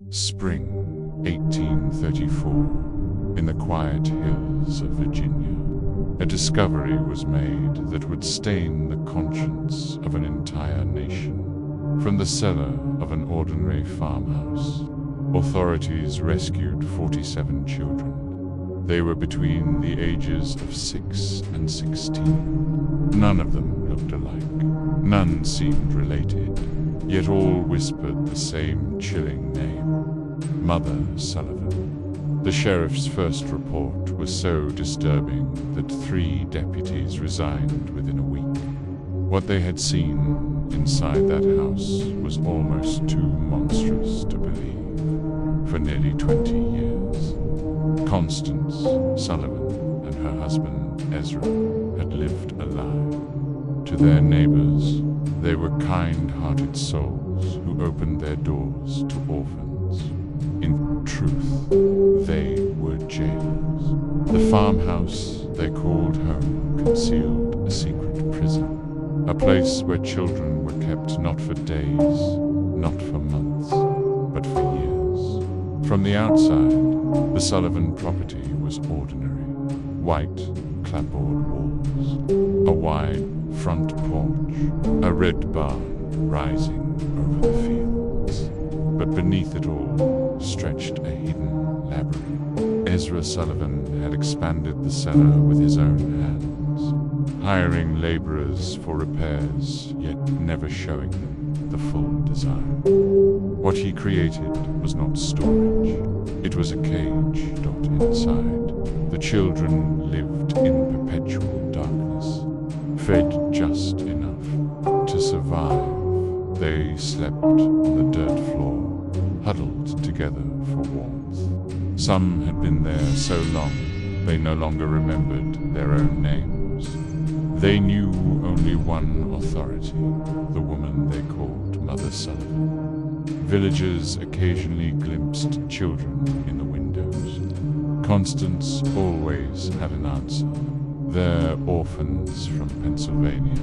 Spring 1834, in the quiet hills of Virginia, a discovery was made that would stain the conscience of an entire nation. From the cellar of an ordinary farmhouse, authorities rescued 47 children. They were between the ages of 6 and 16. None of them looked alike. None seemed related, yet all whispered the same chilling name: Mother Sullivan. The sheriff's first report was so disturbing that 3 deputies resigned within a week. What they had seen inside that house was almost too monstrous to believe. For nearly 20 years, Constance Sullivan and her husband Ezra had lived a lie. To their neighbors, they were kind-hearted souls who opened their doors to orphans. In truth, they were jailers. The farmhouse they called home concealed a secret prison, a place where children were kept not for days, not for months, but for years. From the outside, the Sullivan property was ordinary. White clapboard walls, a wide front porch, a red barn rising over the fields. But beneath it all stretched a hidden labyrinth. Ezra Sullivan had expanded the cellar with his own hands, hiring laborers for repairs, yet never showing them the full design. What he created was not storage. It was a cage inside. The children lived in perpetual darkness, fed just enough to survive. They slept on the dirt floor, huddled together for warmth. Some had been there so long they no longer remembered their own names. They knew only one authority, the woman they called Mother Sullivan. Villagers occasionally glimpsed children in the windows. Constance always had an answer. They're orphans from Pennsylvania.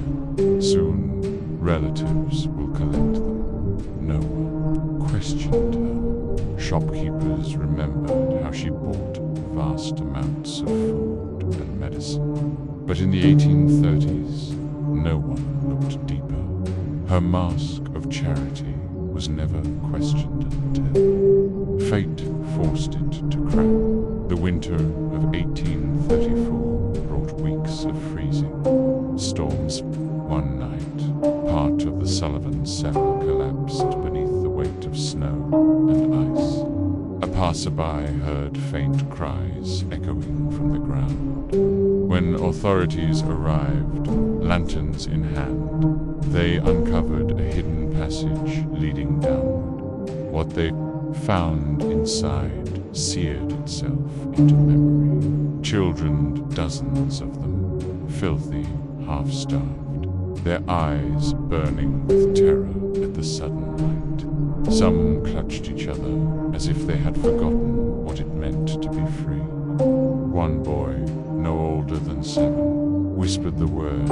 Soon, relatives will collect them. No one questioned her. Shopkeepers remembered how she bought vast amounts of food and medicine. But in the 1830s, no one looked deeper. Her mask of charity was never questioned until fate forced it to crack. The winter of 1834 brought weeks of freezing storms. One night, part of the Sullivan cellar collapsed beneath the weight of snow and ice. A passerby heard faint cries echoing from the ground. When authorities arrived, lanterns in hand, they uncovered a hidden passage leading downward. What they found inside seared itself into memory. Children, dozens of them, filthy, half-starved, their eyes burning with terror at the sudden light. Some clutched each other as if they had forgotten what it meant to be free. One boy, no older than 7, whispered the words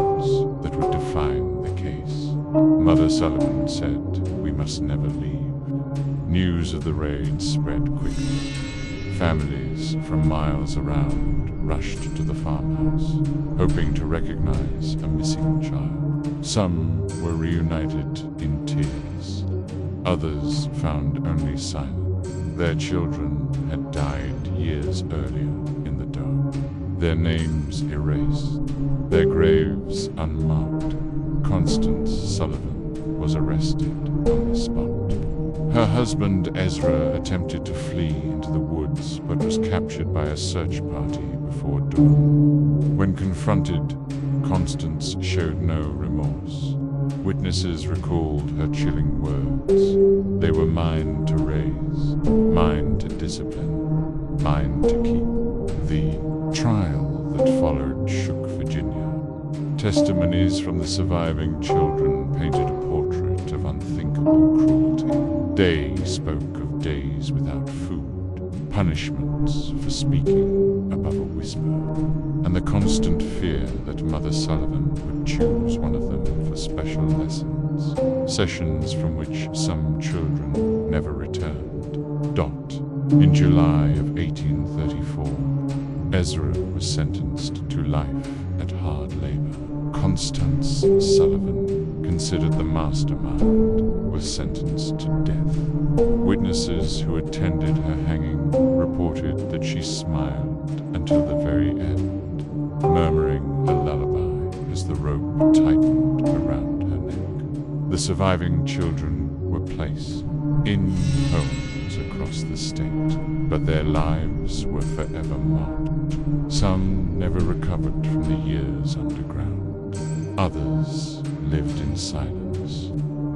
that would define the case. Mother Sullivan said, "We must never leave." News of the raid spread quickly. Families from miles around rushed to the farmhouse, hoping to recognize a missing child. Some were reunited in tears. Others found only silence. Their children had died years earlier in the dark. Their names erased, their graves unmarked. Constance Sullivan was arrested on the spot. Her husband Ezra attempted to flee into the woods, but was captured by a search party before dawn. When confronted, Constance showed no remorse. Witnesses recalled her chilling words. They were mine to raise, mine to discipline, mine to keep. The trial that followed shook Virginia. Testimonies from the surviving children painted a portrait of unthinkable cruelty. They spoke of days without food, punishments for speaking above a whisper, and the constant fear that Mother Sullivan would choose one of them for special lessons, sessions from which some children never returned. Dot. In July of 1834, Ezra was sentenced to life at hard labor. Constance Sullivan, considered the mastermind, was sentenced to death. Witnesses who attended her hanging reported that she smiled until the very end, murmuring a lullaby as the rope tightened around her neck. The surviving children were placed in homes across the state, but their lives were forever marked. Some never recovered from the years underground. Others lived in silence,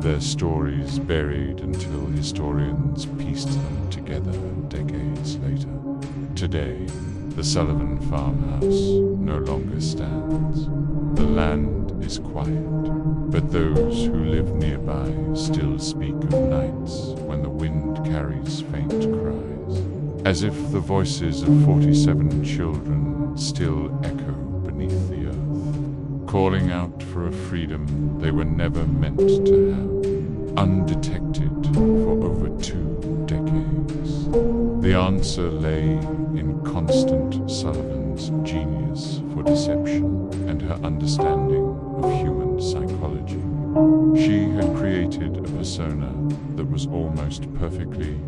their stories buried until historians pieced them together decades later. Today, the Sullivan farmhouse no longer stands. The land is quiet, but those who live nearby still speak of nights when the wind carries faint cries, as if the voices of 47 children still echo beneath the earth, calling out for a freedom they were never meant to have, undetected for over 2 decades. The answer lay in Constance Sullivan's genius for deception and her understanding of human psychology. She had created a persona that was almost perfectly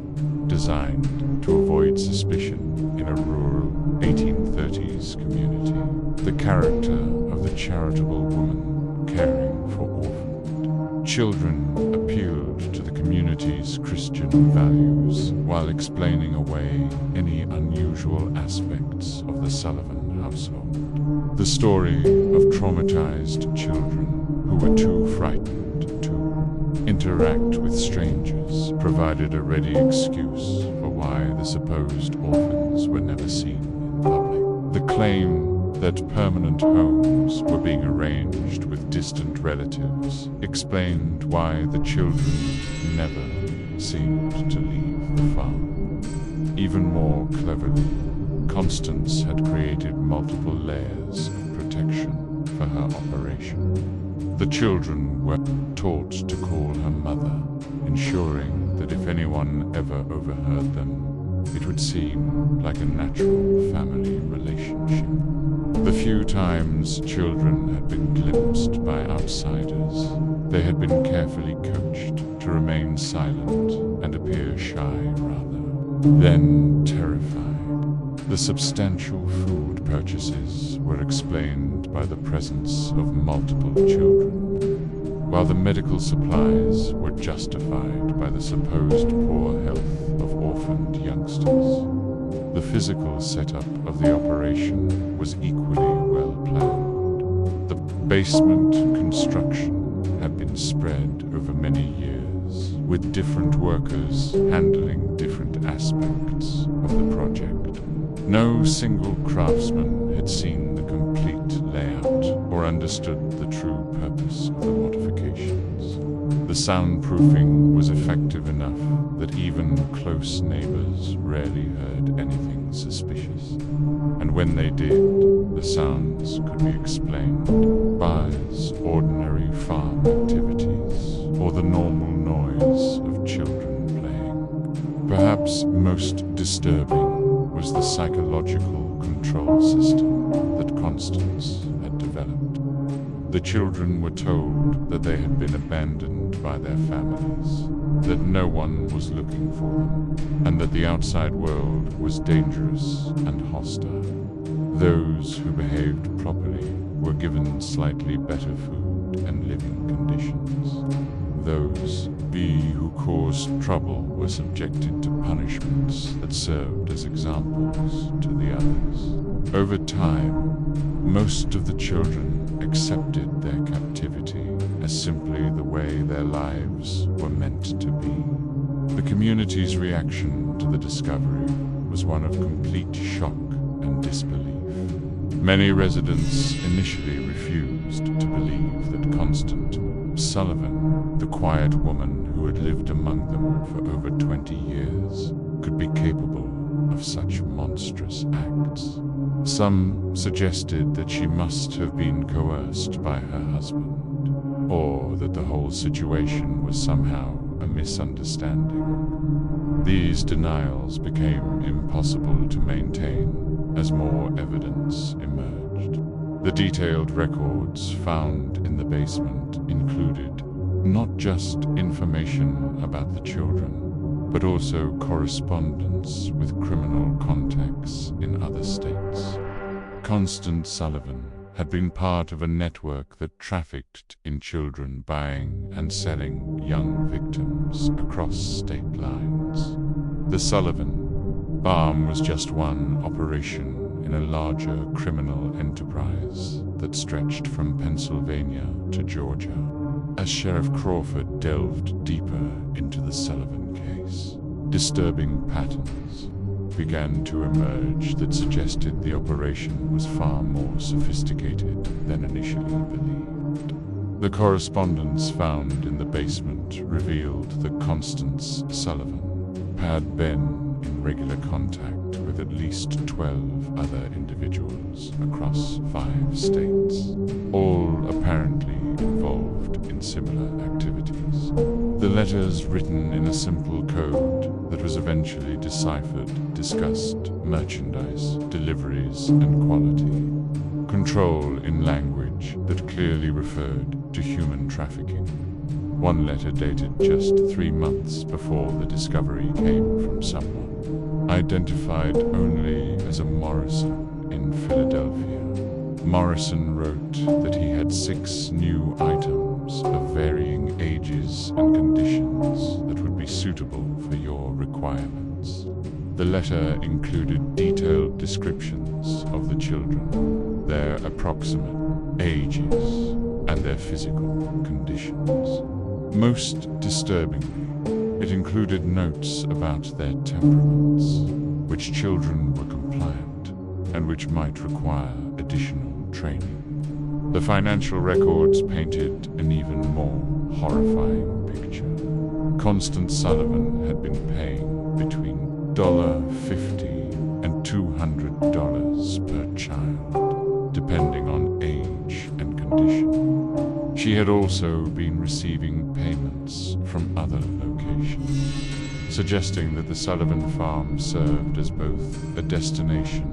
designed to avoid suspicion in a rural 1830s community. The character of the charitable woman caring for orphaned children appealed to the community's Christian values while explaining away any unusual aspects of the Sullivan household. The story of traumatized children who were too frightened to interact with strangers provided a ready excuse for why the supposed orphans were never seen in public. The claim that permanent homes were being arranged with distant relatives explained why the children never seemed to leave the farm. Even more cleverly, Constance had created multiple layers of protection for her operation. The children were taught to call her mother, ensuring that if anyone ever overheard them, it would seem like a natural family relationship. The few times children had been glimpsed by outsiders, they had been carefully coached to remain silent and appear shy rather than terrified. The substantial food purchases were explained by the presence of multiple children, while the medical supplies were justified by the supposed poor health of orphaned youngsters. The physical setup of the operation was equally well planned. The basement construction had been spread over many years, with different workers handling different aspects of the project. No single craftsman had seen the complete layout or understood the true purpose of the modifications. The soundproofing was effective enough that even close neighbors rarely heard anything suspicious. And when they did, the sounds could be explained by as ordinary farm activities or the normal noise of children playing. Perhaps most disturbing was the psychological control system that Constance had developed. The children were told that they had been abandoned by their families, that no one was looking for them, and that the outside world was dangerous and hostile. Those who behaved properly were given slightly better food and living conditions. Those who caused trouble were subjected to punishments that served as examples to the others. Over time, most of the children accepted their captivity as simply the way their lives were meant to be. The community's reaction to the discovery was one of complete shock and disbelief. Many residents initially refused to believe that Constance Sullivan, the quiet woman who had lived among them for over 20 years, could be capable of such monstrous acts. Some suggested that she must have been coerced by her husband, or that the whole situation was somehow a misunderstanding. These denials became impossible to maintain as more evidence emerged. The detailed records found in the basement included not just information about the children, but also correspondence with criminal contacts in other states. Constance Sullivan had been part of a network that trafficked in children, buying and selling young victims across state lines. The Sullivan Farm was just one operation in a larger criminal enterprise that stretched from Pennsylvania to Georgia. As Sheriff Crawford delved deeper into the Sullivan case, disturbing patterns began to emerge that suggested the operation was far more sophisticated than initially believed. The correspondence found in the basement revealed that Constance Sullivan had been in regular contact with at least 12 other individuals across 5 states, all apparently involved in similar activities. The letters, written in a simple code that was eventually deciphered, discussed merchandise, deliveries, and quality control in language that clearly referred to human trafficking. One letter, dated just 3 months before the discovery, came from someone identified only as a Morrison in Philadelphia. Morrison wrote that he had 6 new items of varying ages and conditions that would be suitable for your requirements. The letter included detailed descriptions of the children, their approximate ages, and their physical conditions. Most disturbingly, it included notes about their temperaments, which children were compliant and which might require additional training. The financial records painted an even more horrifying picture. Constance Sullivan had been paying between $50 and $200 per child, depending on age and condition. She had also been receiving payments from other locations, suggesting that the Sullivan Farm served as both a destination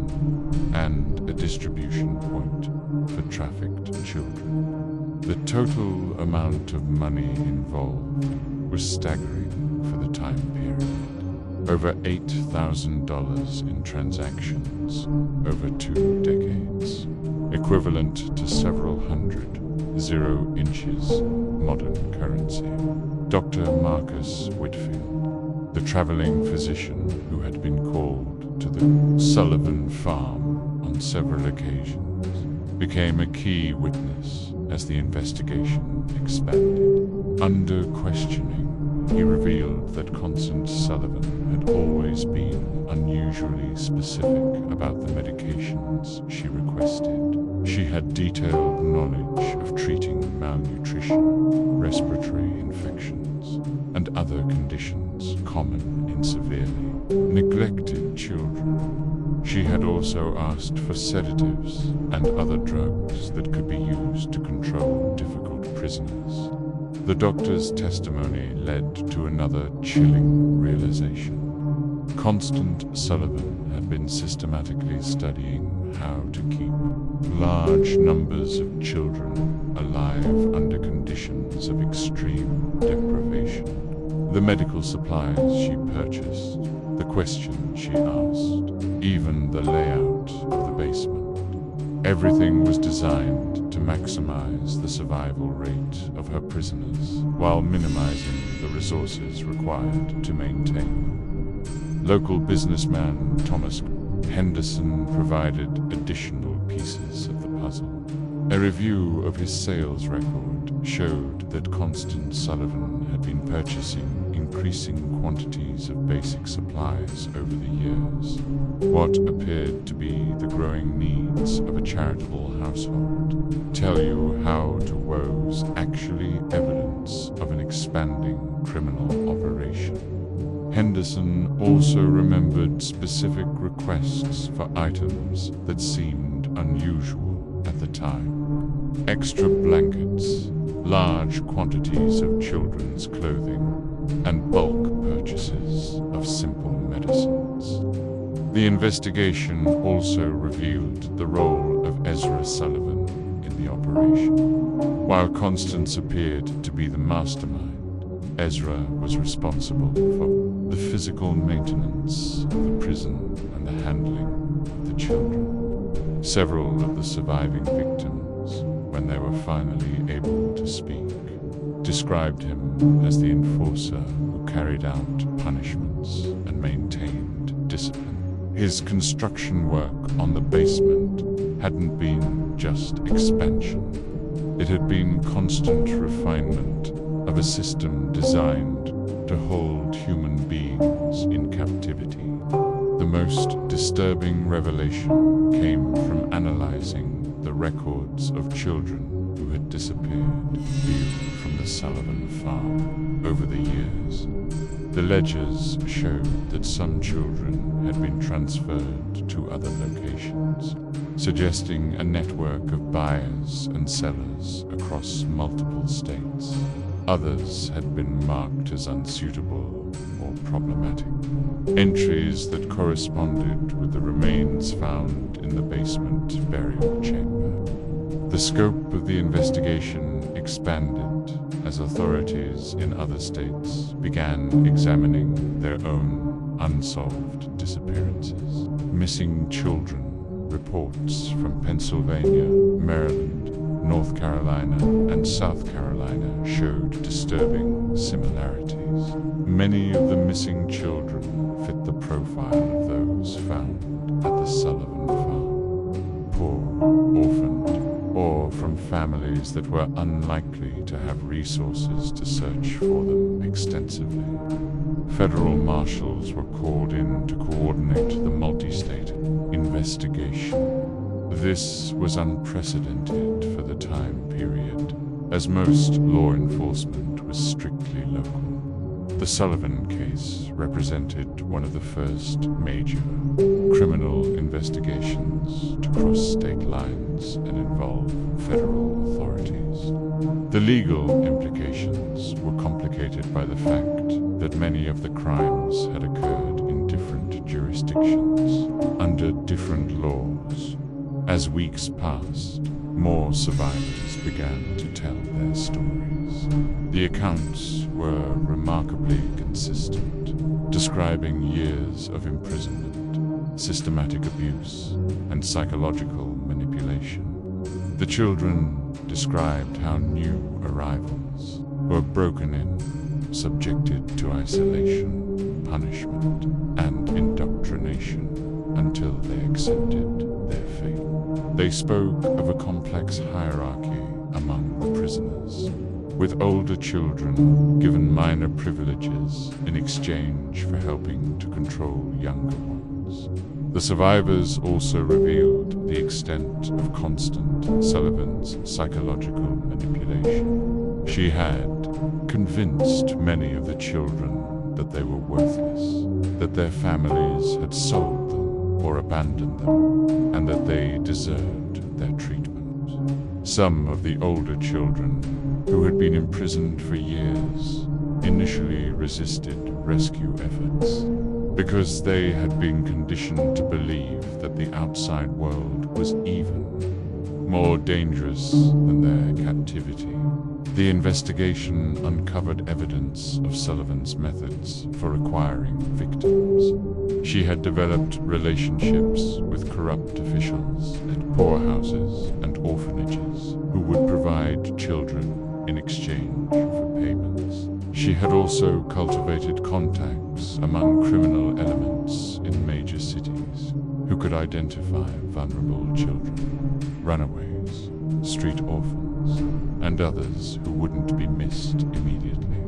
and a distribution point for trafficked children. The total amount of money involved was staggering for the time period. Over $8,000 in transactions over 2 decades, equivalent to several hundred 0 inches modern currency. Dr. Marcus Whitfield, the traveling physician who had been called to the Sullivan Farm on several occasions, became a key witness as the investigation expanded. Under questioning, he revealed that Constance Sullivan had always been unusually specific about the medications she requested. She had detailed knowledge of treating malnutrition, respiratory infections, and other conditions common in severely neglected children. She had also asked for sedatives and other drugs that could be used to control difficult prisoners. The doctor's testimony led to another chilling realization. Constance Sullivan had been systematically studying how to keep large numbers of children alive under conditions of extreme deprivation. The medical supplies she purchased, the questions she asked, even the layout of the basement. Everything was designed to maximize the survival rate of her prisoners while minimizing the resources required to maintain them. Local businessman Thomas Henderson provided additional pieces of the puzzle. A review of his sales record showed that Constance Sullivan had been purchasing increasing quantities of basic supplies over the years, what appeared to be the growing needs of a charitable household. Tell you how to woes actually evidence of an expanding criminal operation. Henderson also remembered specific requests for items that seemed unusual at the time. Extra blankets, large quantities of children's clothing, and bulk purchases purchases of simple medicines. The investigation also revealed the role of Ezra Sullivan in the operation. While Constance appeared to be the mastermind, Ezra was responsible for the physical maintenance of the prison and the handling of the children. Several of the surviving victims, when they were finally able to speak, described him as the enforcer who carried out punishments and maintained discipline. His construction work on the basement hadn't been just expansion. It had been constant refinement of a system designed to hold human beings in captivity. The most disturbing revelation came from analyzing the records of children who had disappeared viewed from the Sullivan farm over the years. The ledgers showed that some children had been transferred to other locations, suggesting a network of buyers and sellers across multiple states. Others had been marked as unsuitable or problematic. Entries that corresponded with the remains found in the basement burial chamber. The scope of the investigation expanded as authorities in other states began examining their own unsolved disappearances. Missing children reports from Pennsylvania, Maryland, North Carolina, and South Carolina showed disturbing similarities. Many of the missing children fit the profile of those found at the Sullivan farm. Poor, orphaned, or from families that were unlikely to have resources to search for them extensively. Federal marshals were called in to coordinate the multi-state investigation. This was unprecedented for the time period, as most law enforcement was strictly local. The Sullivan case represented one of the first major criminal investigations to cross state lines and involve federal authorities. The legal implications were complicated by the fact that many of the crimes had occurred in different jurisdictions, under different laws. As weeks passed, more survivors began to tell their stories. The accounts were remarkably consistent, describing years of imprisonment, systematic abuse, and psychological manipulation. The children described how new arrivals were broken in, subjected to isolation, punishment, and indoctrination until they accepted their fate. They spoke of a complex hierarchy among the prisoners, with older children given minor privileges in exchange for helping to control younger ones. The survivors also revealed the extent of Constant Sullivan's psychological manipulation. She had convinced many of the children that they were worthless, that their families had sold them or abandoned them, and that they deserved their treatment. Some of the older children, who had been imprisoned for years, initially resisted rescue efforts because they had been conditioned to believe that the outside world was even more dangerous than their captivity. The investigation uncovered evidence of Sullivan's methods for acquiring victims. She had developed relationships with corrupt officials at poorhouses and orphanages who would provide children in exchange for payments. She had also cultivated contacts among criminal elements in major cities who could identify vulnerable children, runaways, street orphans, and others who wouldn't be missed immediately.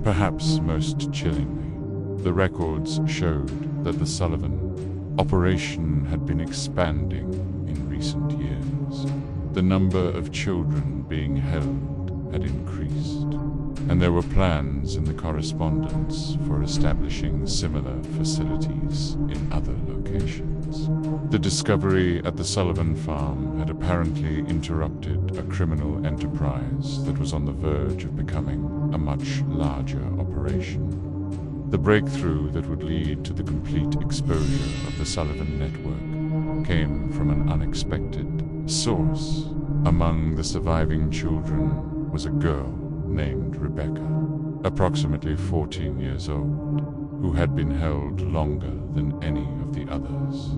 Perhaps most chillingly, the records showed that the Sullivan operation had been expanding in recent years. The number of children being held had increased, and there were plans in the correspondence for establishing similar facilities in other locations. The discovery at the Sullivan farm had apparently interrupted a criminal enterprise that was on the verge of becoming a much larger operation. The breakthrough that would lead to the complete exposure of the Sullivan network came from an unexpected source. Among the surviving children was a girl named Rebecca, approximately 14 years old, who had been held longer than any of the others.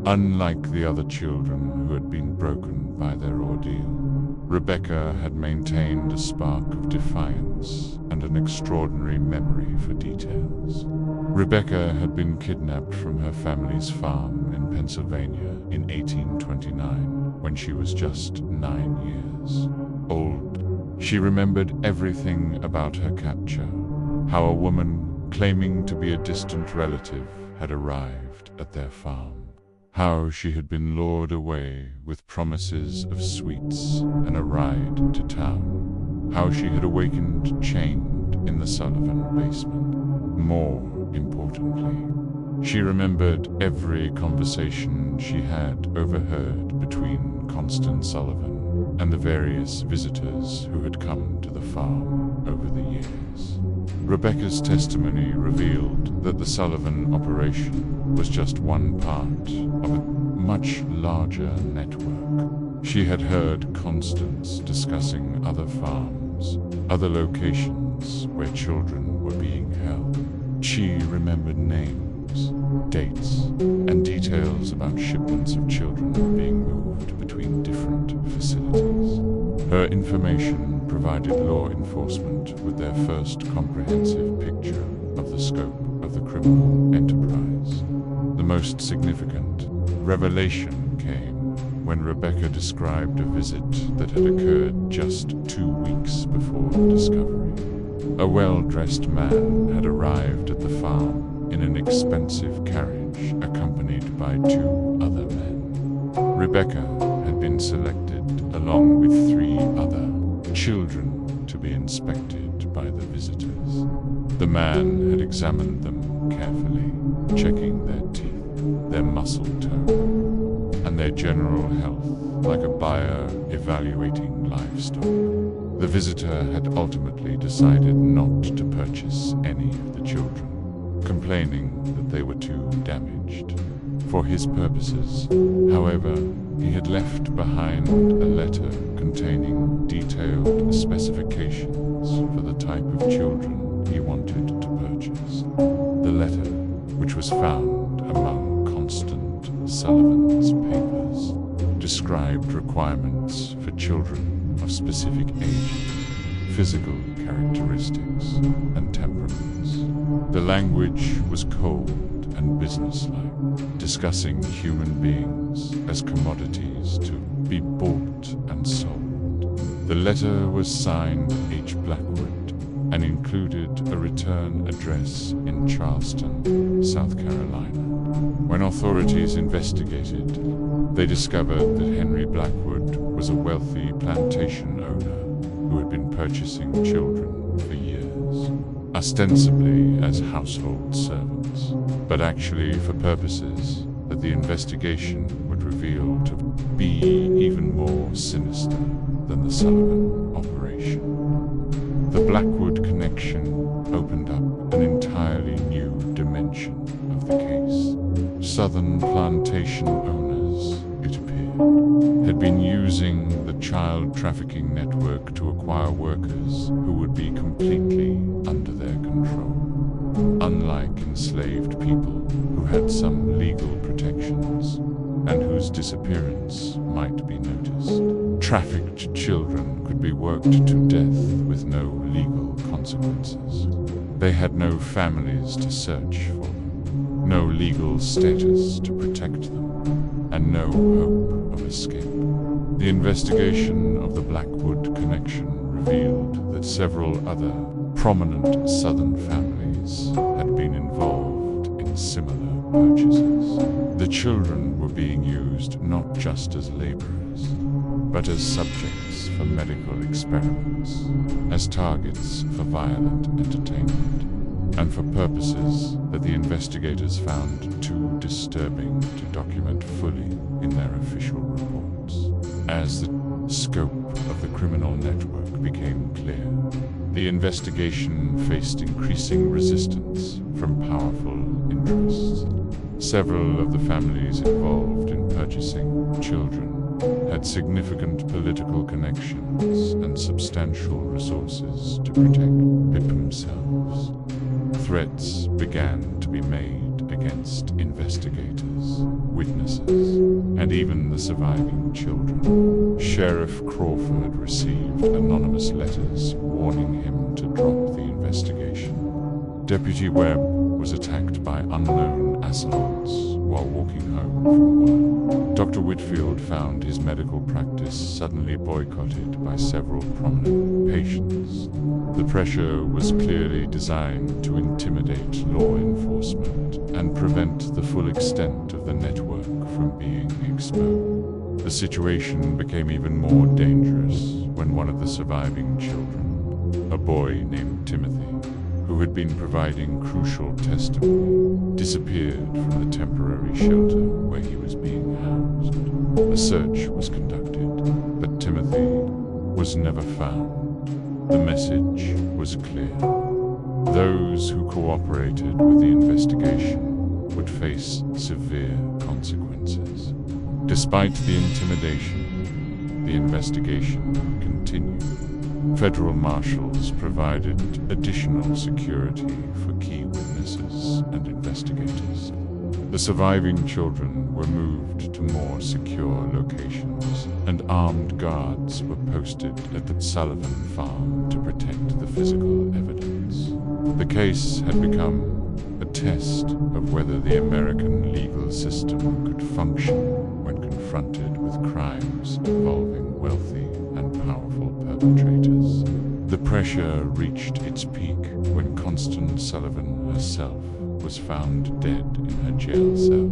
Unlike the other children who had been broken by their ordeal, Rebecca had maintained a spark of defiance and an extraordinary memory for details. Rebecca had been kidnapped from her family's farm in Pennsylvania in 1829 when she was just 9 years old. She remembered everything about her capture, how a woman claiming to be a distant relative had arrived at their farm, how she had been lured away with promises of sweets and a ride to town, how she had awakened chained in the Sullivan basement. More importantly, she remembered every conversation she had overheard between Constance Sullivan and the various visitors who had come to the farm over the years. Rebecca's testimony revealed that the Sullivan operation was just one part of a much larger network. She had heard Constance discussing other farms, other locations where children were being held. She remembered names, dates, and details about shipments of children being moved between different facilities. Her information provided law enforcement with their first comprehensive picture of the scope of the criminal enterprise. The most significant revelation came when Rebecca described a visit that had occurred just 2 weeks before the discovery. A well-dressed man had arrived at the farm in an expensive carriage accompanied by 2 other men. Rebecca had been selected along with 3 other children to be inspected by the visitors. The man had examined them carefully, checking their teeth, their muscle tone, and their general health like a buyer evaluating livestock. The visitor had ultimately decided not to purchase any of the children, complaining that they were too damaged. For his purposes, however, he had left behind a letter containing detailed specifications for the type of children he wanted to purchase. The letter, which was found among Constance Sullivan's papers, described requirements for children of specific ages, physical characteristics, and temperaments. The language was cold and businesslike, discussing human beings as commodities to be bought and sold. The letter was signed H. Blackwood and included a return address in Charleston, South Carolina. When authorities investigated, they discovered that Henry Blackwood was a wealthy plantation owner who had been purchasing children for years, ostensibly as household servants, but actually for purposes that the investigation would reveal to be even more sinister than the Sullivan operation. The Blackwood connection opened up an entirely new dimension of the case. Southern plantation owners, it appeared, had been using the child trafficking network to acquire workers who would be completely under their control. Unlike enslaved people who had some legal protections and whose disappearance might be noticed, trafficked children could be worked to death with no legal consequences. They had no families to search for them, no legal status to protect them, and no hope of escape. The investigation of the Blackwood connection revealed that several other prominent Southern families had been involved in similar purchases. The children were being used not just as laborers, but as subjects for medical experiments, as targets for violent entertainment, and for purposes that the investigators found too disturbing to document fully in their official reports. As the scope of the criminal network became clear. The investigation faced increasing resistance from powerful interests. Several of the families involved in purchasing children had significant political connections and substantial resources to protect themselves. Threats began to be made against investigators, witnesses, and even the surviving children. Sheriff Crawford received anonymous letters warning him to drop the investigation. Deputy Webb was attacked by unknown assailants while walking home from work. Dr. Whitfield found his medical practice suddenly boycotted by several prominent patients. The pressure was clearly designed to intimidate law enforcement and prevent the full extent of the network from being exposed. The situation became even more dangerous when one of the surviving children, a boy named Timothy, who had been providing crucial testimony, disappeared from the temporary shelter where he was being housed. A search was conducted, but Timothy was never found. The message was clear. Those who cooperated with the investigation would face severe consequences. Despite the intimidation, the investigation continued. Federal marshals provided additional security for key witnesses and investigators. The surviving children were moved to more secure locations, and armed guards were posted at the Sullivan farm to protect the physical evidence. The case had become a test of whether the American legal system could function when confronted with crimes involving wealthy and powerful perpetrators. The pressure reached its peak when Constance Sullivan herself was found dead in her jail cell.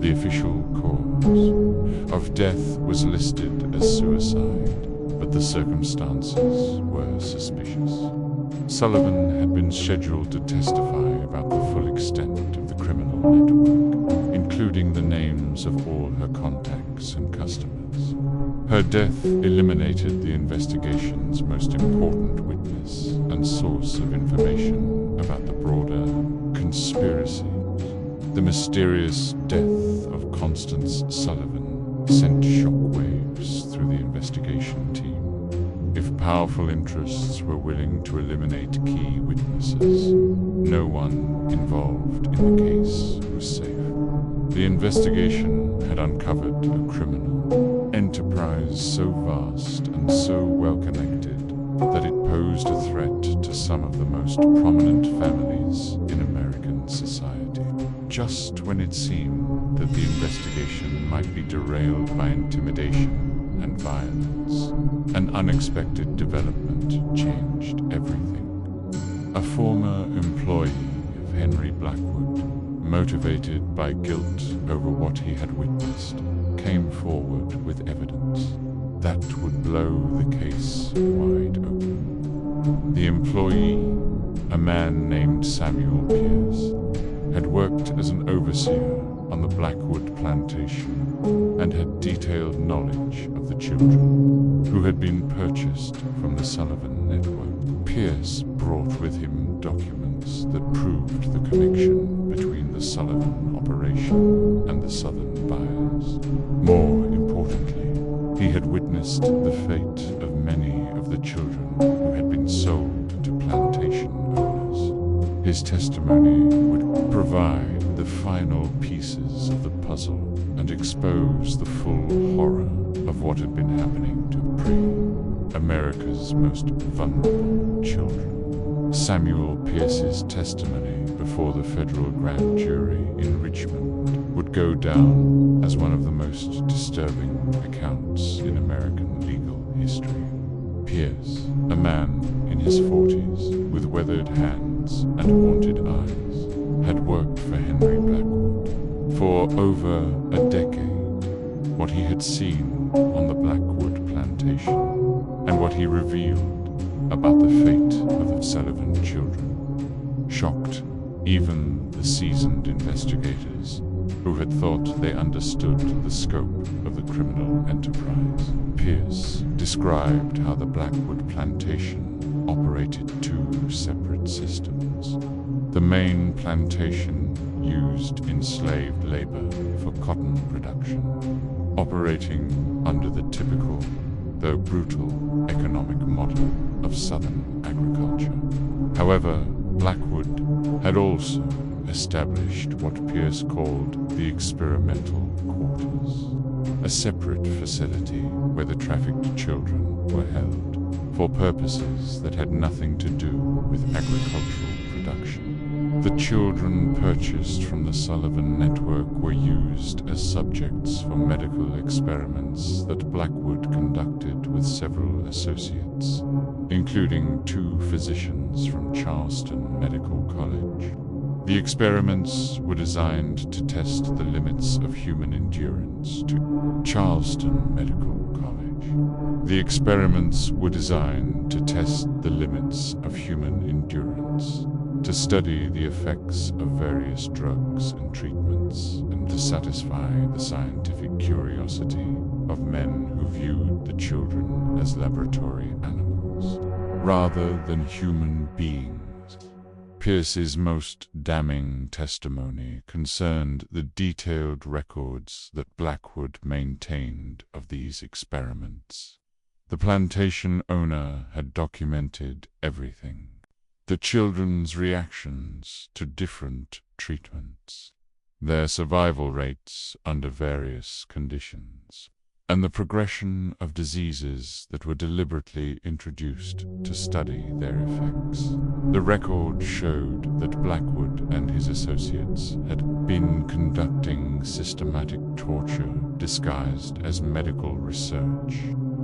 The official cause of death was listed as suicide, but the circumstances were suspicious. Sullivan had been scheduled to testify about the full extent of the criminal network, including the names of all her contacts and customers. Her death eliminated the investigation's most important witness and source of information about the broader conspiracy. The mysterious death of Constance Sullivan sent shockwaves through the investigation team. If powerful interests were willing to eliminate key witnesses, no one involved in the case was safe. The investigation had uncovered a criminal enterprise so vast and so well-connected that it posed a threat to some of the most prominent families in American society. Just when it seemed that the investigation might be derailed by intimidation and violence, an unexpected development changed everything. A former employee of Henry Blackwood, motivated by guilt over what he had witnessed, came forward with evidence that would blow the case wide open. The employee, a man named Samuel Pierce, had worked as an overseer on the Blackwood plantation and had detailed knowledge of the children who had been purchased from the Sullivan network. Pierce brought with him documents that proved the connection between the Sullivan operation and the Southern buyers. More importantly, he had witnessed the fate of many of the children who had been sold to plantation owners. His testimony would provide the final pieces of the puzzle and expose the full horror of what had been happening to America's most vulnerable children. Samuel Pierce's testimony before the federal grand jury in Richmond would go down as one of the most disturbing accounts in American legal history. Pierce, a man in his 40s with weathered hands and haunted eyes, had worked for Henry Blackwood for over a decade. What he had seen on the Blackwood plantation and what he revealed about the fate of the Sullivan children shocked Even the seasoned investigators, who had thought they understood the scope of the criminal enterprise. Pierce described how the Blackwood plantation operated two separate systems. The main plantation used enslaved labor for cotton production, operating under the typical, though brutal, economic model of Southern agriculture. However, Blackwood had also established what Pierce called the experimental quarters, a separate facility where the trafficked children were held for purposes that had nothing to do with agricultural production. The children purchased from the Sullivan network were used as subjects for medical experiments that Blackwood conducted with several associates, including 2 physicians from Charleston Medical College. The experiments were designed to test the limits of human endurance to Charleston Medical College. The experiments were designed to test the limits of human endurance, to study the effects of various drugs and treatments, and to satisfy the scientific curiosity of men who viewed the children as laboratory animals, rather than human beings. Pierce's most damning testimony concerned the detailed records that Blackwood maintained of these experiments. The plantation owner had documented everything: the children's reactions to different treatments, their survival rates under various conditions, and the progression of diseases that were deliberately introduced to study their effects. The record showed that Blackwood and his associates had been conducting systematic torture disguised as medical research.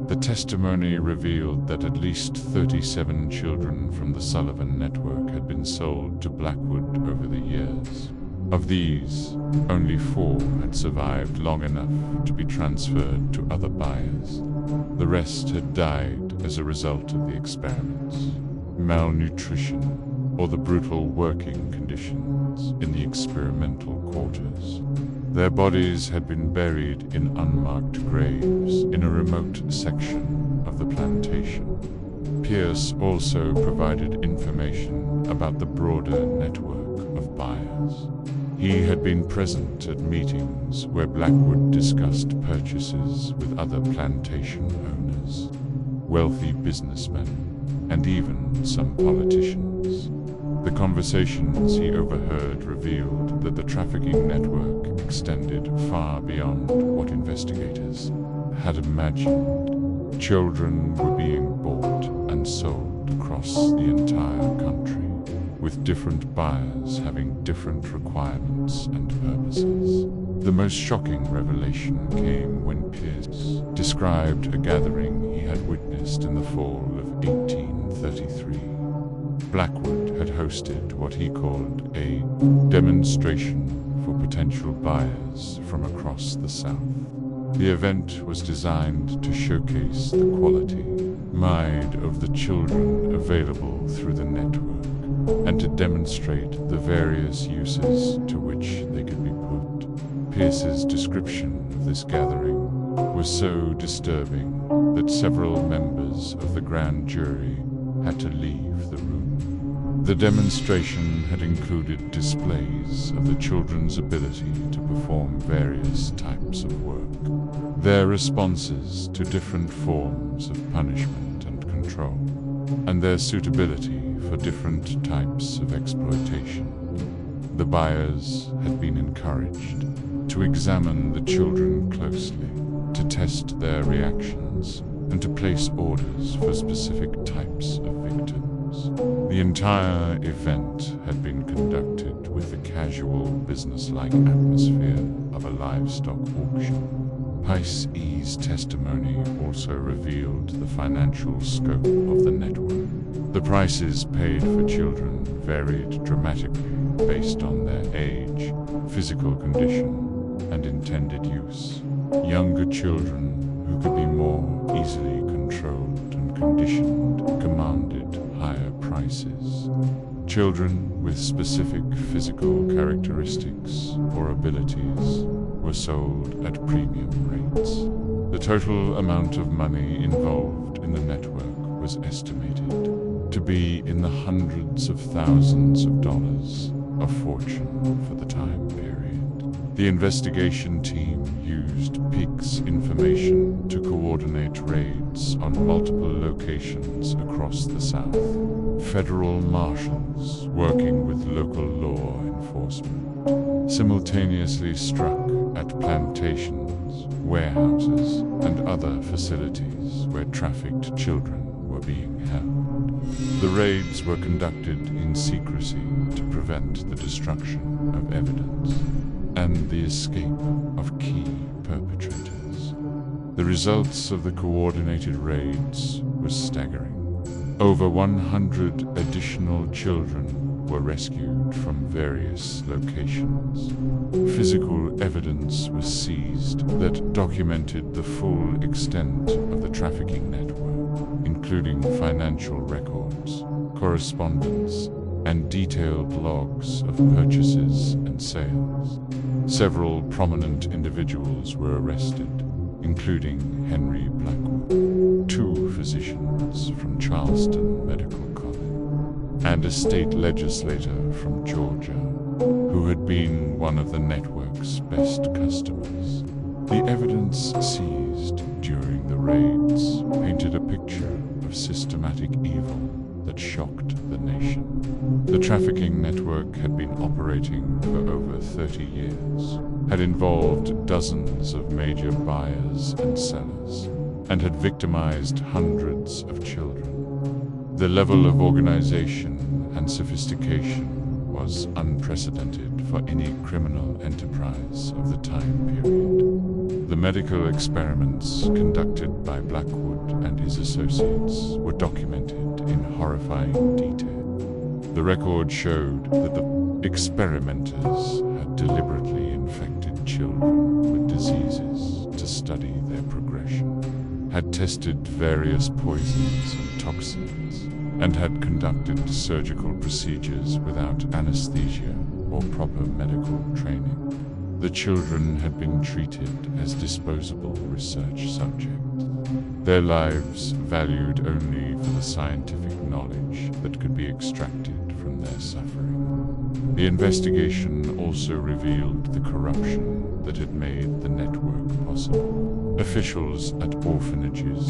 The testimony revealed that at least 37 children from the Sullivan network had been sold to Blackwood over the years. Of these, only 4 had survived long enough to be transferred to other buyers. The rest had died as a result of the experiments, malnutrition, or the brutal working conditions in the experimental quarters. Their bodies had been buried in unmarked graves in a remote section of the plantation. Pierce also provided information about the broader network of buyers. He had been present at meetings where Blackwood discussed purchases with other plantation owners, wealthy businessmen, and even some politicians. The conversations he overheard revealed that the trafficking network extended far beyond what investigators had imagined. Children were being bought and sold across the entire country, with different buyers having different requirements and purposes. The most shocking revelation came when Pierce described a gathering he had witnessed in the fall of 1833. Blackwood had hosted what he called a demonstration for potential buyers from across the South. The event was designed to showcase the quality, mind of the children available through the network, and to demonstrate the various uses to which they could be put. Pierce's description of this gathering was so disturbing that several members of the grand jury had to leave the room. The demonstration had included displays of the children's ability to perform various types of work, their responses to different forms of punishment and control, and their suitability for different types of exploitation. The buyers had been encouraged to examine the children closely, to test their reactions, and to place orders for specific types of victims. The entire event had been conducted with the casual, businesslike atmosphere of a livestock auction. Pierce's testimony also revealed the financial scope of the network. The prices paid for children varied dramatically based on their age, physical condition, and intended use. Younger children who could be more easily controlled and conditioned commanded higher prices. Children with specific physical characteristics or abilities were sold at premium rates. The total amount of money involved in the network was estimated to be in the hundreds of thousands of dollars, a fortune for the time period. The investigation team used PIC's information to coordinate raids on multiple locations across the South. Federal marshals working with local law enforcement simultaneously struck at plantations, warehouses, and other facilities where trafficked children were being held. The raids were conducted in secrecy to prevent the destruction of evidence and the escape of key perpetrators. The results of the coordinated raids were staggering. Over 100 additional children were rescued from various locations. Physical evidence was seized that documented the full extent of the trafficking network, including financial records, correspondence, and detailed logs of purchases and sales. Several prominent individuals were arrested, including Henry Blackwood, 2 physicians from Charleston Medical College, and a state legislator from Georgia, who had been one of the network's best customers. The evidence seized during the raids painted a picture of systematic evil that shocked the nation. The trafficking network had been operating for over 30 years, had involved dozens of major buyers and sellers, and had victimized hundreds of children. The level of organization and sophistication was unprecedented for any criminal enterprise of the time period. The medical experiments conducted by Blackwood and his associates were documented in horrifying detail. The record showed that the experimenters had deliberately infected children with diseases to study their progression, had tested various poisons and toxins, and had conducted surgical procedures without anesthesia or proper medical training. The children had been treated as disposable research subjects, their lives valued only for the scientific knowledge that could be extracted from their suffering. The investigation also revealed the corruption that had made the network possible. Officials at orphanages,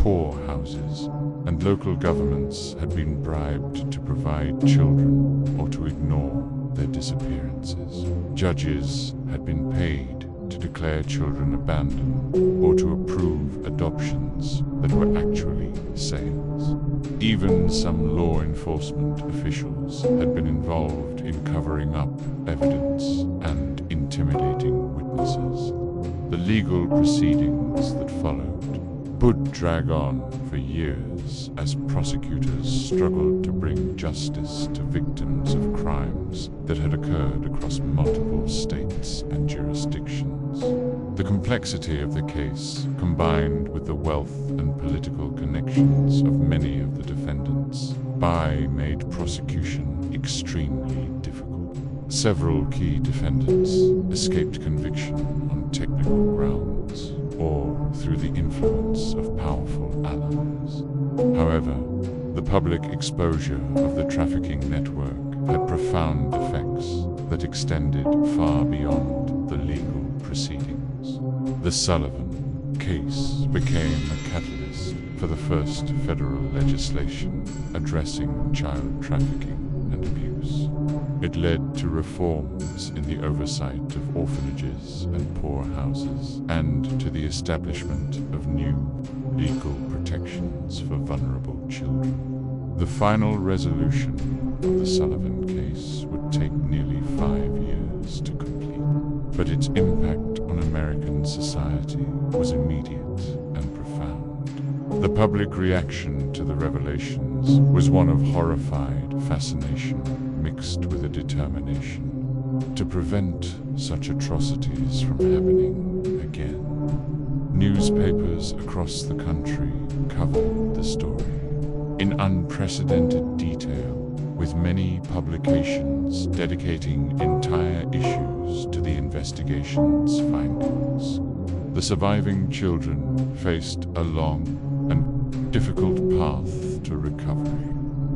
poorhouses, and local governments had been bribed to provide children or to ignore their disappearances. Judges had been paid to declare children abandoned or to approve adoptions that were actually sales. Even some law enforcement officials had been involved in covering up evidence and intimidating witnesses. The legal proceedings that followed would drag on for years as prosecutors struggled to bring justice to victims of crimes that had occurred across multiple states and jurisdictions. The complexity of the case, combined with the wealth and political connections of many of the defendants, made prosecution extremely difficult. Several key defendants escaped conviction on technical grounds or through the influence of powerful allies. However, the public exposure of the trafficking network had profound effects that extended far beyond the legal proceedings. The Sullivan case became a catalyst for the first federal legislation addressing child trafficking and abuse. It led to reforms in the oversight of orphanages and poorhouses, and to the establishment of new legal protections for vulnerable children. The final resolution of the Sullivan case would take nearly 5 years to complete, but its impact on American society was immediate and profound. The public reaction to the revelations was one of horrified fascination mixed with a determination to prevent such atrocities from happening again. Newspapers across the country covered the story in unprecedented detail, with many publications dedicating entire issues to the investigation's findings. The surviving children faced a long and difficult path to recovery.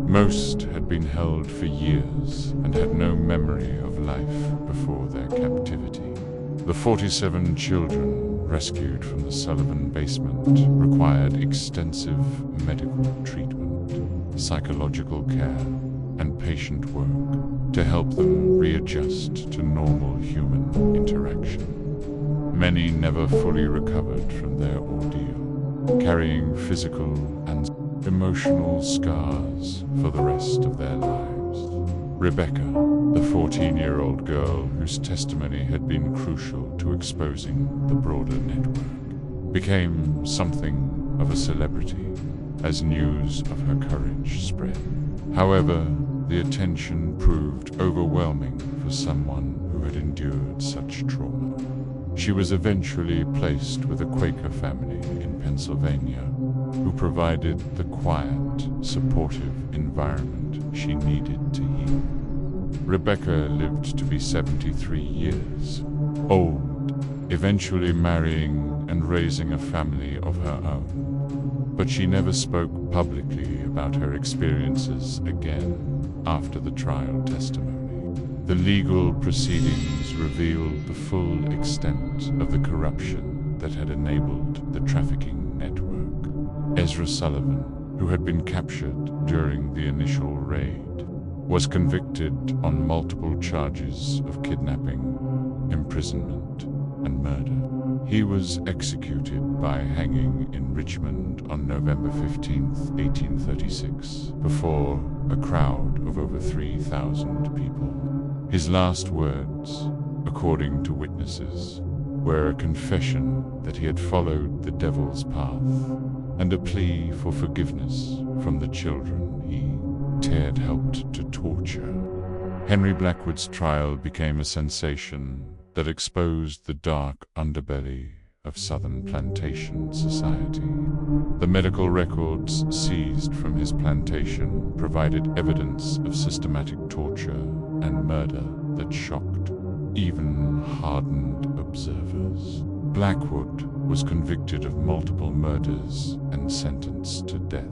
Most had been held for years and had no memory of life before their captivity. The 47 children rescued from the Sullivan basement required extensive medical treatment, psychological care, and patient work to help them readjust to normal human interaction. Many never fully recovered from their ordeal, carrying physical and emotional scars for the rest of their lives. Rebecca, the 14-year-old girl whose testimony had been crucial to exposing the broader network, became something of a celebrity as news of her courage spread. However, the attention proved overwhelming for someone who had endured such trauma. She was eventually placed with a Quaker family in Pennsylvania who provided the quiet, supportive environment she needed to heal. Rebecca lived to be 73 years old, eventually marrying and raising a family of her own. But she never spoke publicly about her experiences again after the trial testimony. The legal proceedings revealed the full extent of the corruption that had enabled the trafficking network. Ezra Sullivan, who had been captured during the initial raid, was convicted on multiple charges of kidnapping, imprisonment, and murder. He was executed by hanging in Richmond on November 15, 1836, before a crowd of over 3,000 people. His last words, according to witnesses, were a confession that he had followed the devil's path and a plea for forgiveness from the children he had helped to torture. Henry Blackwood's trial became a sensation that exposed the dark underbelly of Southern plantation society. The medical records seized from his plantation provided evidence of systematic torture and murder that shocked even hardened observers. Blackwood was convicted of multiple murders and sentenced to death,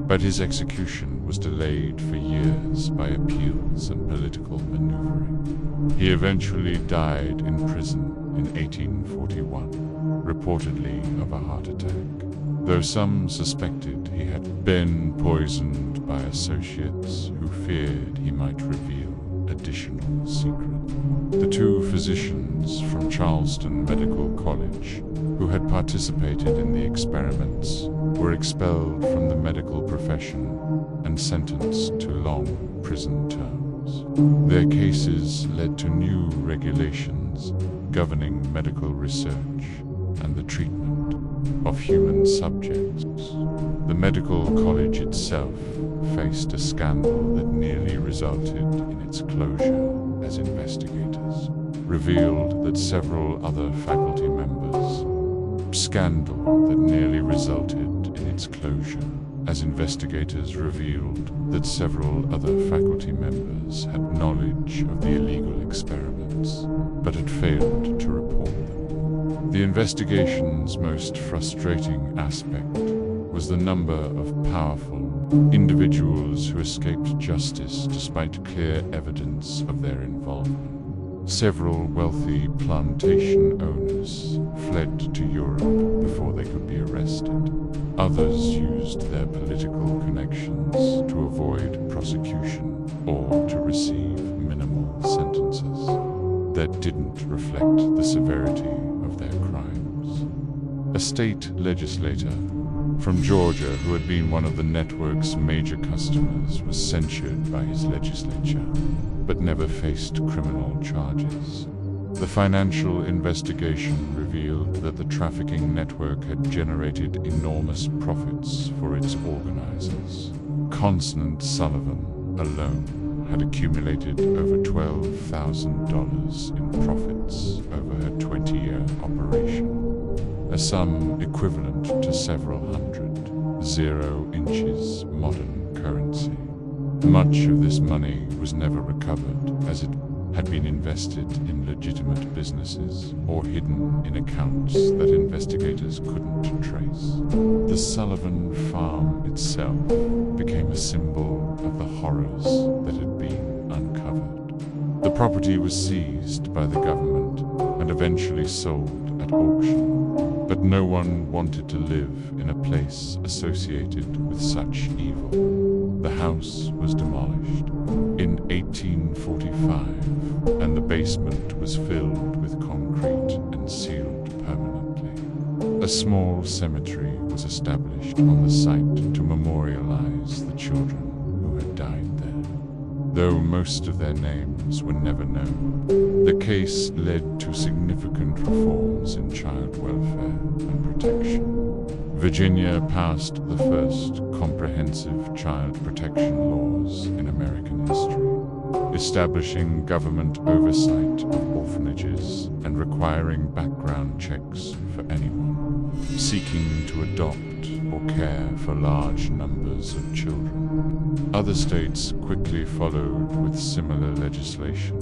but his execution was delayed for years by appeals and political maneuvering. He eventually died in prison in 1841, reportedly of a heart attack, though some suspected he had been poisoned by associates who feared he might reveal additional secrets. The two physicians from Charleston Medical College who had participated in the experiments were expelled from the medical profession and sentenced to long prison terms. Their cases led to new regulations governing medical research and the treatment of human subjects. The medical college itself faced a scandal that nearly resulted in its closure as investigators revealed that several other faculty members had knowledge of the illegal experiments, but had failed to report them. The investigation's most frustrating aspect was the number of powerful individuals who escaped justice despite clear evidence of their involvement. Several wealthy plantation owners fled to Europe before they could be arrested. Others used their political connections to avoid prosecution or to receive minimal sentences that didn't reflect the severity of their crimes. A state legislator from Georgia, who had been one of the network's major customers, was censured by his legislature, but never faced criminal charges. The financial investigation revealed that the trafficking network had generated enormous profits for its organizers. Constance Sullivan alone had accumulated over $12,000 in profits over her 20-year operation, a sum equivalent to several hundred 0 inches modern currency. Much of this money was never recovered, as it had been invested in legitimate businesses or hidden in accounts that investigators couldn't trace. The Sullivan farm itself became a symbol of the horrors that had been uncovered. The property was seized by the government and eventually sold at auction, but no one wanted to live in a place associated with such evil. The house was demolished in 1845, and the basement was filled with concrete and sealed permanently. A small cemetery was established on the site to memorialize the children who had died there, though most of their names were never known. The case led to significant reforms in child welfare and protection. Virginia passed the first comprehensive child protection laws in American history, establishing government oversight of orphanages and requiring background checks for anyone seeking to adopt or care for large numbers of children. Other states quickly followed with similar legislation,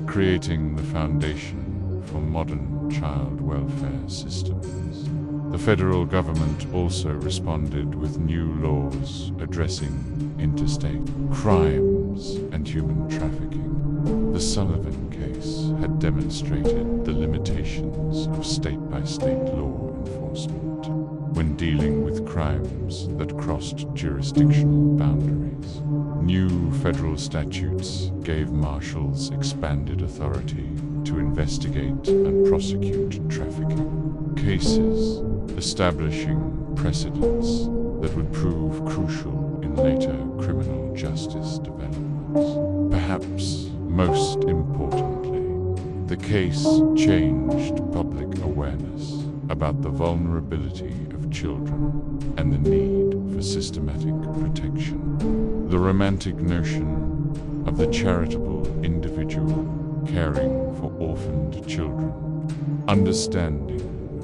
creating the foundation for modern child welfare systems. The federal government also responded with new laws addressing interstate crimes and human trafficking. The Sullivan case had demonstrated the limitations of state-by-state law enforcement when dealing with crimes that crossed jurisdictional boundaries. New federal statutes gave marshals expanded authority to investigate and prosecute trafficking cases, establishing precedents that would prove crucial in later criminal justice developments. Perhaps most importantly, the case changed public awareness about the vulnerability of children and the need for systematic protection. The romantic notion of the charitable individual caring for orphaned children, understanding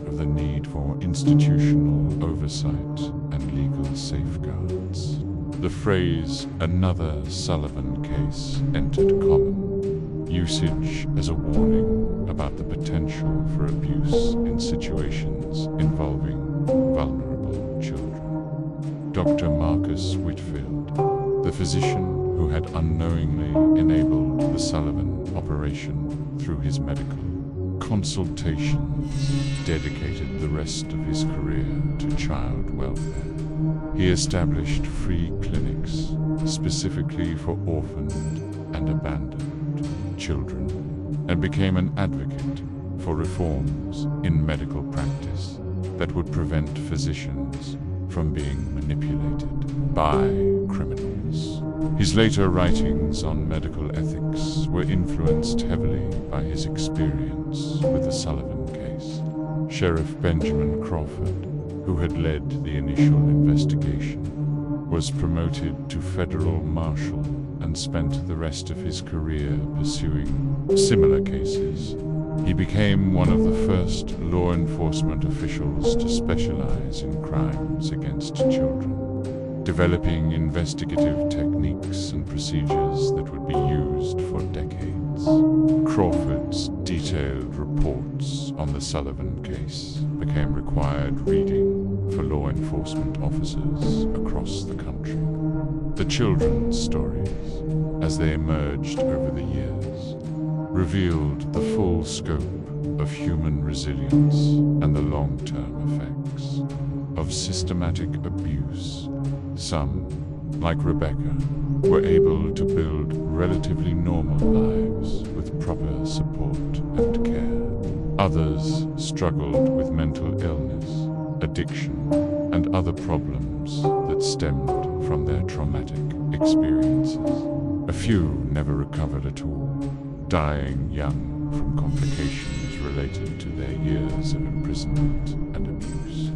of the need for institutional oversight and legal safeguards. The phrase "another Sullivan case" entered common usage as a warning about the potential for abuse in situations involving vulnerable children. Dr. Marcus Whitfield, the physician who had unknowingly enabled the Sullivan operation through his medical consultations, dedicated the rest of his career to child welfare. He established free clinics specifically for orphaned and abandoned children and became an advocate for reforms in medical practice that would prevent physicians from being manipulated by criminals. His later writings on medical ethics were influenced heavily by his experience with the Sullivan case. Sheriff Benjamin Crawford, who had led the initial investigation, was promoted to federal marshal and spent the rest of his career pursuing similar cases. He became one of the first law enforcement officials to specialize in crimes against children, developing investigative techniques and procedures that would be used for decades. Crawford's detailed reports on the Sullivan case became required reading for law enforcement officers across the country. The children's stories, as they emerged over the years, revealed the full scope of human resilience and the long-term effects of systematic abuse. Some, like Rebecca, were able to build relatively normal lives with proper support and care. Others struggled with mental illness, addiction, and other problems that stemmed from their traumatic experiences. A few never recovered at all, dying young from complications related to their years of imprisonment and abuse.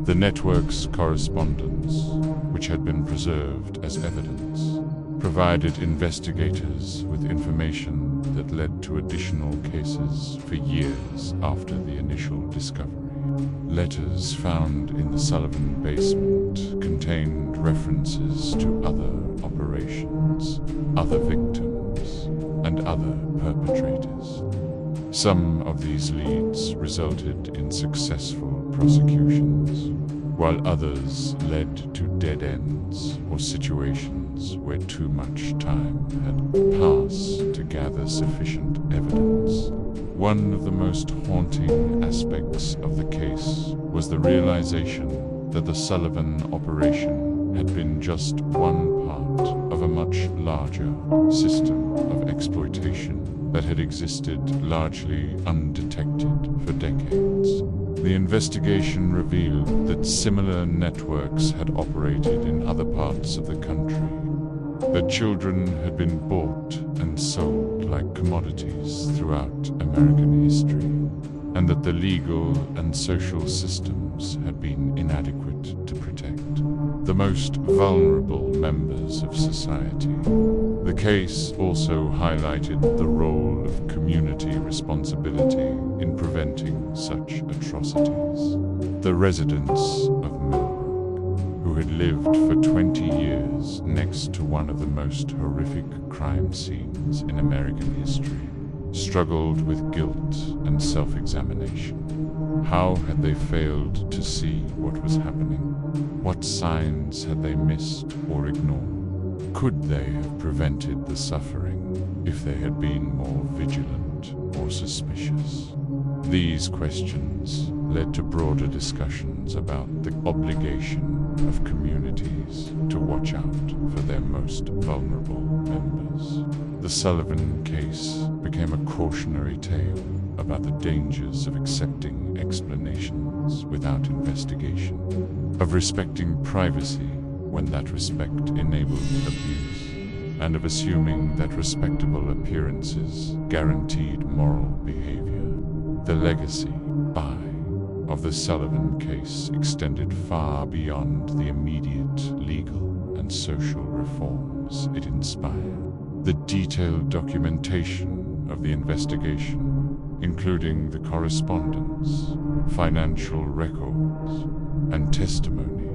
The network's correspondence, which had been preserved as evidence, provided investigators with information that led to additional cases for years after the initial discovery. Letters found in the Sullivan basement contained references to other operations, other victims, and other perpetrators. Some of these leads resulted in successful prosecutions, while others led to dead ends or situations where too much time had passed to gather sufficient evidence. One of the most haunting aspects of the case was the realization that the Sullivan operation had been just one part of a much larger system of exploitation that had existed largely undetected for decades. The investigation revealed that similar networks had operated in other parts of the country, that children had been bought and sold like commodities throughout American history, and that the legal and social systems had been inadequate to protect the most vulnerable members of society. The case also highlighted the role of community responsibility in preventing such atrocities. The residents of Millbrook, who had lived for 20 years next to one of the most horrific crime scenes in American history, struggled with guilt and self-examination. How had they failed to see what was happening? What signs had they missed or ignored? Could they have prevented the suffering if they had been more vigilant or suspicious? These questions led to broader discussions about the obligation of communities to watch out for their most vulnerable members. The Sullivan case became a cautionary tale about the dangers of accepting explanations without investigation, of respecting privacy when that respect enabled abuse, and of assuming that respectable appearances guaranteed moral behavior. The legacy of the Sullivan case extended far beyond the immediate legal and social reforms it inspired. The detailed documentation of the investigation, including the correspondence, financial records, and testimony,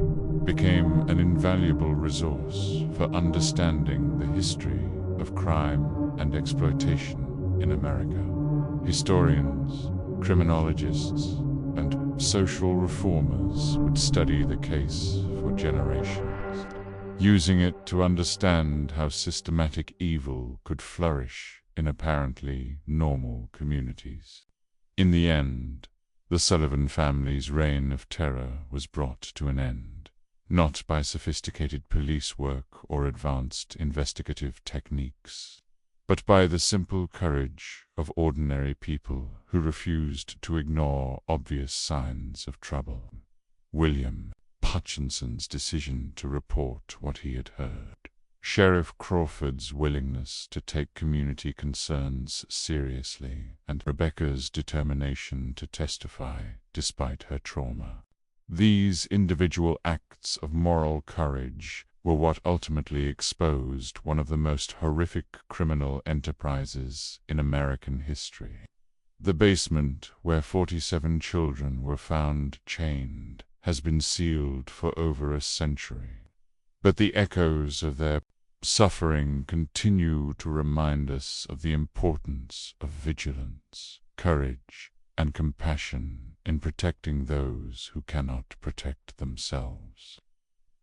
became an invaluable resource for understanding the history of crime and exploitation in America. Historians, criminologists, and social reformers would study the case for generations, using it to understand how systematic evil could flourish in apparently normal communities. In the end, the Sullivan family's reign of terror was brought to an end, not by sophisticated police work or advanced investigative techniques, but by the simple courage of ordinary people who refused to ignore obvious signs of trouble. William Hutchinson's decision to report what he had heard, Sheriff Crawford's willingness to take community concerns seriously, and Rebecca's determination to testify despite her trauma. These individual acts of moral courage were what ultimately exposed one of the most horrific criminal enterprises in American history. The basement where 47 children were found chained has been sealed for over a century, but the echoes of their suffering continue to remind us of the importance of vigilance, courage, and compassion in protecting those who cannot protect themselves.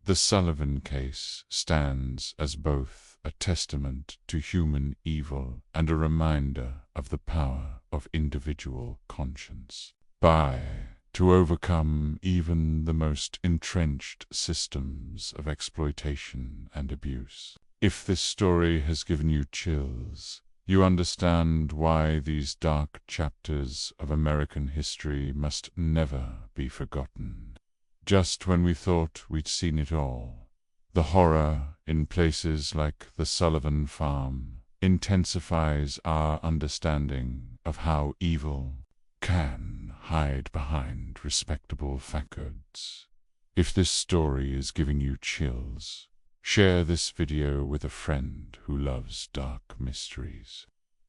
The Sullivan case stands as both a testament to human evil and a reminder of the power of individual conscience. To overcome even the most entrenched systems of exploitation and abuse. If this story has given you chills, you understand why these dark chapters of American history must never be forgotten. Just when we thought we'd seen it all, the horror in places like the Sullivan farm intensifies our understanding of how evil can hide behind respectable facades. If this story is giving you chills, share this video with a friend who loves dark mysteries.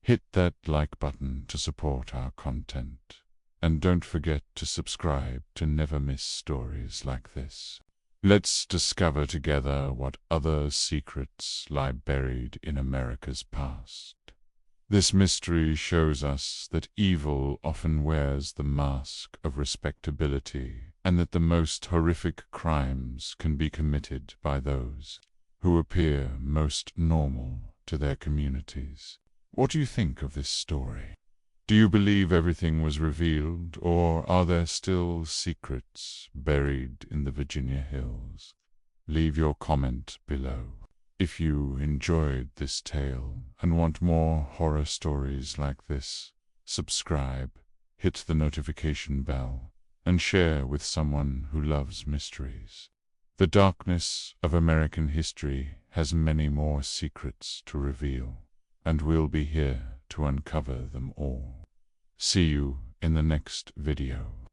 Hit that like button to support our content. And don't forget to subscribe to never miss stories like this. Let's discover together what other secrets lie buried in America's past. This mystery shows us that evil often wears the mask of respectability, and that the most horrific crimes can be committed by those who appear most normal to their communities. What do you think of this story? Do you believe everything was revealed, or are there still secrets buried in the Virginia hills? Leave your comment below. If you enjoyed this tale and want more horror stories like this, subscribe, hit the notification bell, and share with someone who loves mysteries. The darkness of American history has many more secrets to reveal, and we'll be here to uncover them all. See you in the next video.